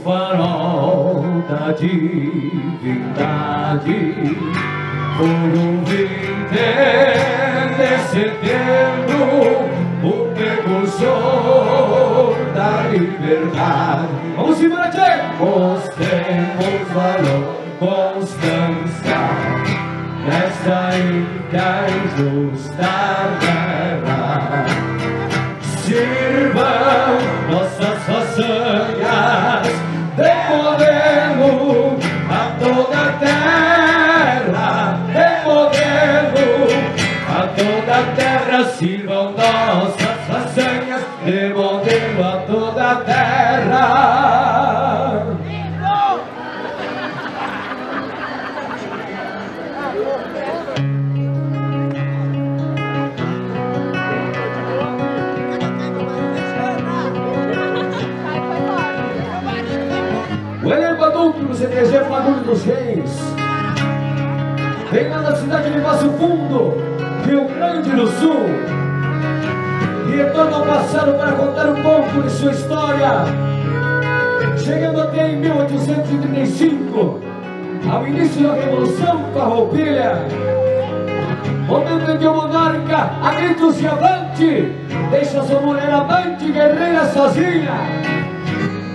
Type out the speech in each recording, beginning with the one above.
farol da divindade, foram descendendo o precursor da liberdade. Vamos embora, Tchê! Mostremos valor, constância nesta ida injusta guerra. Sirvam nossas façanhas de modelo a toda a terra, de modelo a toda a terra. Sirvam nossas façanhas de modelo a toda a terra. O elenco adulto do CTG Fagulho dos Reis vem lá da cidade de Passo Fundo, Rio Grande do Sul, e retorna ao passado para contar um pouco de sua história, chegando até em 1835, ao início da Revolução Farroupilha, momento em que o monarca, a gritos e avante, deixa sua mulher amante guerreira sozinha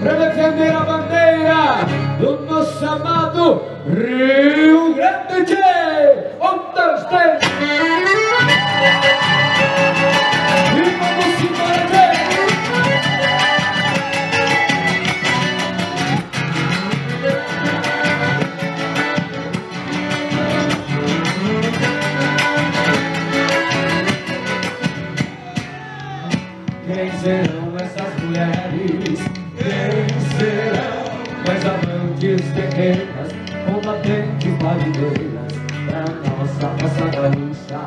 para defender a bandeira do nosso amado Rio Grande. Um, dois, três. E vamos embora. Quem serão essas mulheres? Quem serão mais amantes guerreiras, combatentes marinheiras da nossa raça gaúcha?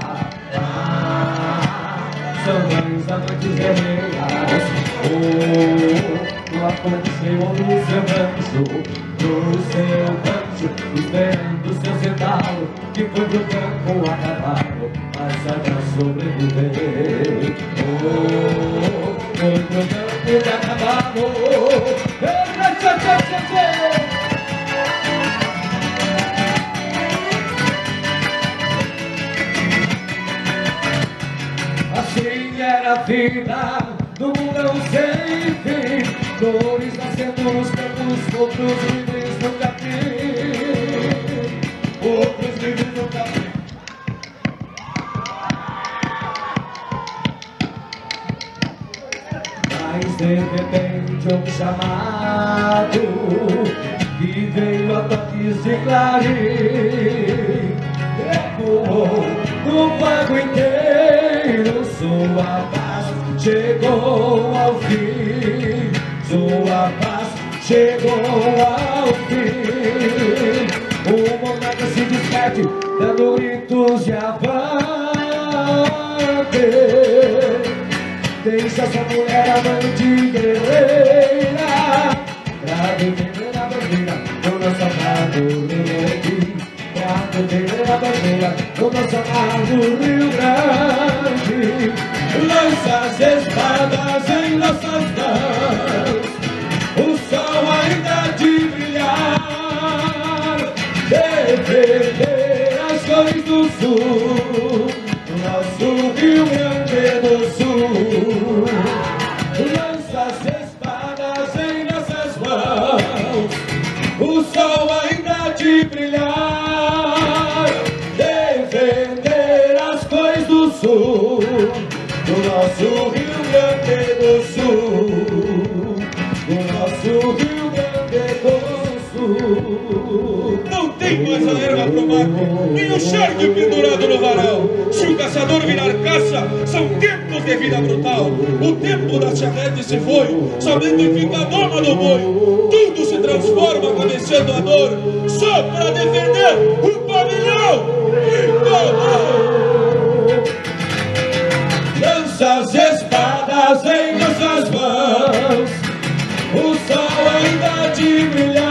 São mães amantes guerreiras, no aconchego ou no seu rancho, esperando seu cedalo, que foi pro campo a cavalo, mas sabe sobreviver. Foi pro campo a cavalo. Assim era a vida do mundão sem fim, dores nascendo nos campos, outros livres no capim, outros livres no capim. Mas de repente um chamado que veio a toques de clarim, ecoou no pago inteiro, sua paz chegou ao fim, sua paz chegou ao fim. O monarca se despede, dando gritos de avante, deixa sua mulher amante guerreira pra defender a bandeira do nosso amado Rio Grande, pra defender a bandeira do nosso amado Rio Grande. Lança as espadas em nossas mãos, o sol ainda de brilhar, defender as cores do sul, do nosso Rio Grande do Sul. Lança as espadas em nossas mãos, o sol ainda de brilhar, defender as cores do sul, do nosso Rio Grande do Sul, do nosso Rio Grande do Sul. Não tem mais a erva pro mato, nem o charque pendurado no varal. Se o caçador virar caça, são tempos de vida brutal. O tempo da charrete se foi, somente fica a doma do boi. Tudo se transforma cabeceando a dor, só para defender o pavilhão. Lança as espadas em nossas mãos, o sol ainda de brilhar,